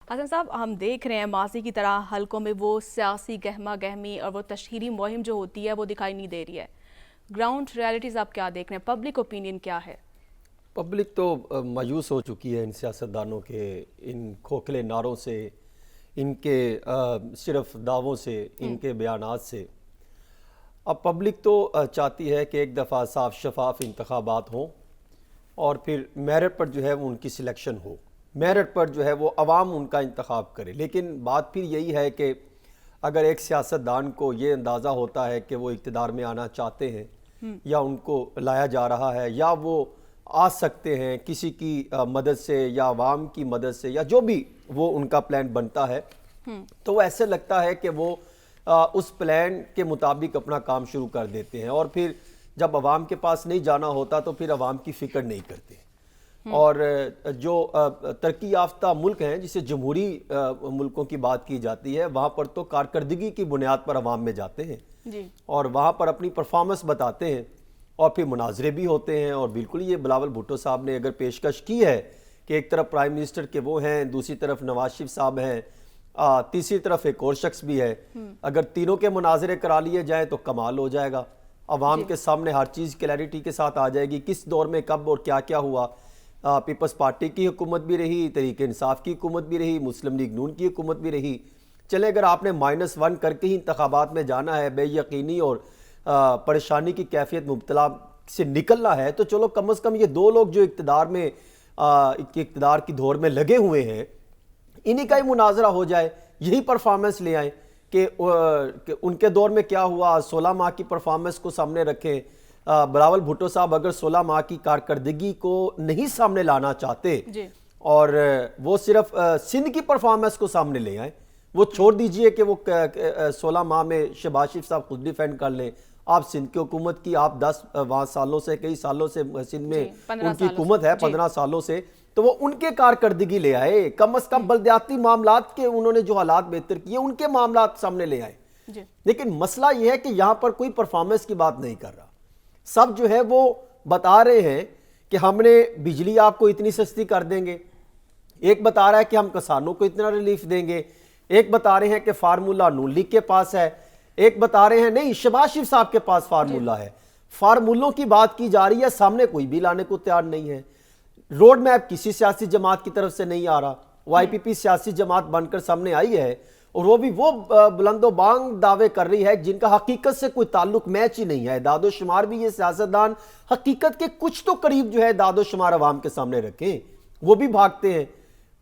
حسن صاحب، ہم دیکھ رہے ہیں ماضی کی طرح حلقوں میں وہ سیاسی گہما گہمی اور وہ تشہیری مہم جو ہوتی ہے وہ دکھائی نہیں دے رہی ہے. گراؤنڈ ریالٹیز آپ کیا دیکھ رہے ہیں؟ پبلک اوپینین کیا ہے؟ پبلک تو مایوس ہو چکی ہے ان سیاستدانوں کے ان کھوکھلے نعروں سے، ان کے صرف دعووں سے، ان کے بیانات سے. اب پبلک تو چاہتی ہے کہ ایک دفعہ صاف شفاف انتخابات ہوں اور پھر میرٹ پر جو ہے وہ ان کی سلیکشن ہو، میرٹ پر جو ہے وہ عوام ان کا انتخاب کرے. لیکن بات پھر یہی ہے کہ اگر ایک سیاستدان کو یہ اندازہ ہوتا ہے کہ وہ اقتدار میں آنا چاہتے ہیں یا ان کو لایا جا رہا ہے یا وہ آ سکتے ہیں کسی کی مدد سے یا عوام کی مدد سے یا جو بھی وہ ان کا پلان بنتا ہے، تو وہ ایسے لگتا ہے کہ وہ اس پلان کے مطابق اپنا کام شروع کر دیتے ہیں اور پھر جب عوام کے پاس نہیں جانا ہوتا تو پھر عوام کی فکر نہیں کرتے. اور جو ترقی یافتہ ملک ہیں جسے جمہوری ملکوں کی بات کی جاتی ہے، وہاں پر تو کارکردگی کی بنیاد پر عوام میں جاتے ہیں اور وہاں پر اپنی پرفارمنس بتاتے ہیں اور پھر مناظرے بھی ہوتے ہیں. اور بالکل یہ بلاول بھٹو صاحب نے اگر پیشکش کی ہے کہ ایک طرف پرائم منسٹر کے وہ ہیں، دوسری طرف نواز شریف صاحب ہیں، تیسری طرف ایک اور شخص بھی ہے، اگر تینوں کے مناظرے کرا لیے جائیں تو کمال ہو جائے گا. عوام کے سامنے ہر چیز کلیئرٹی کے ساتھ آ جائے گی، کس دور میں کب اور کیا کیا ہوا. پیپلز پارٹی کی حکومت بھی رہی، تحریک انصاف کی حکومت بھی رہی، مسلم لیگ نون کی حکومت بھی رہی. چلے اگر آپ نے -1 کر کے ہی انتخابات میں جانا ہے، بے یقینی اور پریشانی کی کیفیت مبتلا سے نکلنا ہے، تو چلو کم از کم یہ دو لوگ جو اقتدار کی دور میں لگے ہوئے ہیں انہی کا ہی مناظرہ ہو جائے، یہی پرفارمنس لے آئیں کہ ان کے دور میں کیا ہوا. 16 ماہ کی پرفارمنس کو سامنے رکھیں. بلاول بھٹو صاحب اگر 16 ماہ کی کارکردگی کو نہیں سامنے لانا چاہتے اور وہ صرف سندھ کی پرفارمنس کو سامنے لے آئیں، وہ چھوڑ دیجئے کہ وہ 16 ماہ میں شہباز شریف صاحب خود ڈیفینڈ کر لیں. آپ سندھ کی حکومت کی، آپ 10 سالوں سے، کئی سالوں سے سندھ میں ان کی حکومت ہے، 15 سالوں سے، تو وہ ان کے کارکردگی لے آئے. کم از کم بلدیاتی معاملات کے انہوں نے جو حالات بہتر کیے ان کے معاملات سامنے لے آئے. لیکن مسئلہ یہ ہے کہ یہاں پر کوئی پرفارمنس کی بات نہیں کر رہا. سب جو ہے وہ بتا رہے ہیں کہ ہم نے بجلی آپ کو اتنی سستی کر دیں گے، ایک بتا رہا ہے کہ ہم کسانوں کو اتنا ریلیف دیں گے، ایک بتا رہے ہیں کہ فارمولہ نون لیگ کے پاس ہے، ایک بتا رہے ہیں نہیں شہباز شریف صاحب کے پاس فارمولہ ہے. فارمولوں کی بات کی جا رہی ہے، سامنے کوئی بھی لانے کو تیار نہیں ہے. روڈ میپ کسی سیاسی جماعت کی طرف سے نہیں آ رہا. وائی پی پی سیاسی جماعت بن کر سامنے آئی ہے اور وہ بھی وہ بلند و بانگ دعوے کر رہی ہے جن کا حقیقت سے کوئی تعلق میچ ہی نہیں ہے. اعداد و شمار بھی یہ سیاستدان حقیقت کے کچھ تو قریب جو ہے اعداد و شمار عوام کے سامنے رکھیں، وہ بھی بھاگتے ہیں.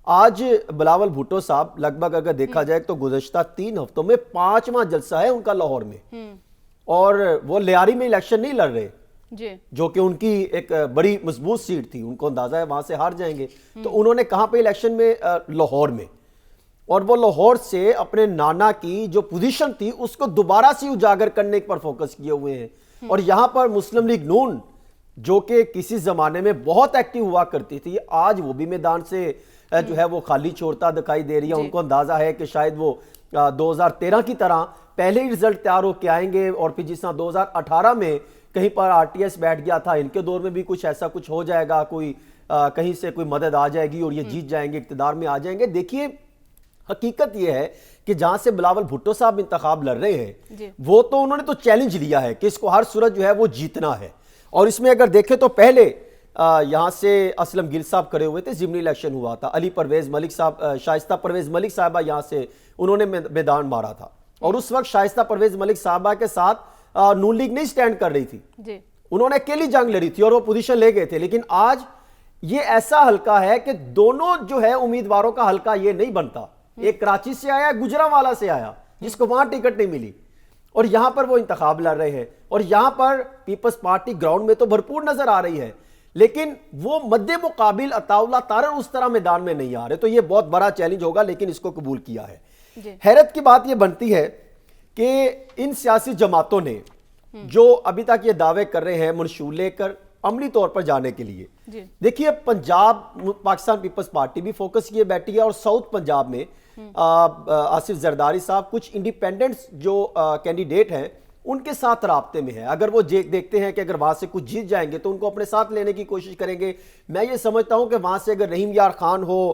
آج بلاول بھٹو صاحب لگ بھگ اگر دیکھا جائے تو گزشتہ 3 ہفتوں میں 5واں جلسہ ہے ان کا لاہور میں، اور وہ لیاری میں الیکشن نہیں لڑ رہے جو کہ ان کی ایک بڑی مضبوط سیٹ تھی، ان کو اندازہ ہے وہاں سے ہار جائیں گے. تو انہوں نے کہاں پہ الیکشن میں لاہور میں، اور وہ لاہور سے اپنے نانا کی جو پوزیشن تھی اس کو دوبارہ سے اجاگر کرنے پر فوکس کیے ہوئے ہیں. اور یہاں پر مسلم لیگ نون جو کہ کسی زمانے میں بہت ایکٹیو ہوا کرتی تھی، آج وہ بھی میدان سے جو ہے وہ خالی چھوڑتا دکھائی دے رہی ہے. ان کو اندازہ ہے کہ شاید وہ 2013 کی طرح پہلے ہی رزلٹ تیار ہو کے آئیں گے، اور پھر جس طرح 2018 میں کہیں پر آر ٹی ایس بیٹھ گیا تھا، ان کے دور میں بھی کچھ ایسا کچھ ہو جائے گا، کوئی کہیں سے کوئی مدد آ جائے گی اور یہ جیت جائیں گے، اقتدار میں آ جائیں گے. دیکھیے حقیقت یہ ہے کہ جہاں سے بلاول بھٹو صاحب انتخاب لڑ رہے ہیں وہ تو انہوں نے تو چیلنج لیا ہے کہ اس کو ہر صورت جو ہے وہ جیتنا ہے. اور اس میں اگر دیکھیں تو پہلے یہاں سے اسلم گل صاحب کھڑے ہوئے تھے، ضمنی الیکشن ہوا تھا، علی پرویز ملک صاحب، شائستہ پرویز ملک صاحبہ یہاں سے انہوں نے میدان مارا تھا، اور اس وقت شائستہ پرویز ملک صاحبہ کے ساتھ نون لیگ نہیں سٹینڈ کر رہی تھی، انہوں نے اکیلی جنگ لڑی تھی اور وہ پوزیشن لے گئے تھے. لیکن آج یہ ایسا حلقہ ہے کہ دونوں جو ہے امیدواروں کا حلقہ یہ نہیں بنتا. ایک کراچی سے آیا، گجرانوالہ سے آیا جس کو وہاں ٹکٹ نہیں ملی، اور یہاں پر وہ انتخاب لڑ رہے ہیں. اور یہاں پر پیپلز پارٹی گراؤنڈ میں تو بھرپور نظر آ رہی ہے، لیکن وہ مد مقابل عطا اللہ تارڑ اس طرح میدان میں نہیں آ رہے. تو یہ بہت بڑا چیلنج ہوگا، لیکن اس کو قبول کیا ہے. حیرت کی بات یہ بنتی ہے کہ ان سیاسی جماعتوں نے جو ابھی تک یہ دعوے کر رہے ہیں منشور لے کر عملی طور پر جانے کے لیے، دیکھیے پنجاب پاکستان پیپلز پارٹی بھی فوکس کیے بیٹھی ہے، اور ساؤتھ پنجاب میں آصف زرداری صاحب، کچھ انڈیپینڈنٹس جو کینڈیڈیٹ ہیں ان کے ساتھ رابطے میں ہے. اگر وہ دیکھتے ہیں کہ اگر وہاں سے کچھ جیت جائیں گے تو ان کو اپنے ساتھ لینے کی کوشش کریں گے. میں یہ سمجھتا ہوں کہ وہاں سے اگر رحیم یار خان ہو,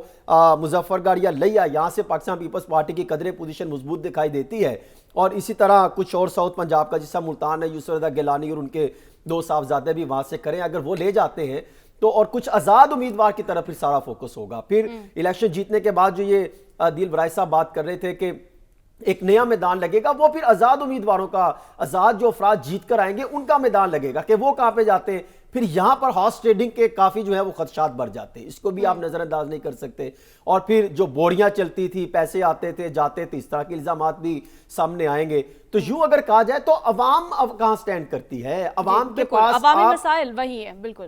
مظفر گڑھ یا لیا, یہاں سے پاکستان پیپلز پارٹی کی قدرے پوزیشن مضبوط دکھائی دیتی ہے. اور اسی طرح کچھ اور ساؤتھ پنجاب کا جیسا ملتان ہے, یسر رضا گیلانی اور ان کے 2 صاحبزادے بھی وہاں سے کریں, اگر وہ لے جاتے ہیں تو اور کچھ آزاد امیدوار کی طرف پھر سارا فوکس ہوگا. پھر الیکشن جیتنے کے بعد جو یہ عادل برائے صاحب بات کر رہے تھے کہ ایک نیا میدان لگے گا, وہ پھر آزاد امیدواروں کا, آزاد جو افراد جیت کر آئیں گے ان کا میدان لگے گا کہ وہ کہاں پہ جاتے ہیں. پھر یہاں پر ہارس ٹریڈنگ کے کافی جو ہے وہ خدشات بڑھ جاتے ہیں, اس کو بھی آپ نظر انداز نہیں کر سکتے. اور پھر جو بوریاں چلتی تھی, پیسے آتے تھے جاتے تھے, اس طرح کے الزامات بھی سامنے آئیں گے. تو یوں اگر کہا جائے تو عوام اب کہاں سٹینڈ کرتی ہے, عوام کے پاس عوامی مسائل وہی ہیں. بالکل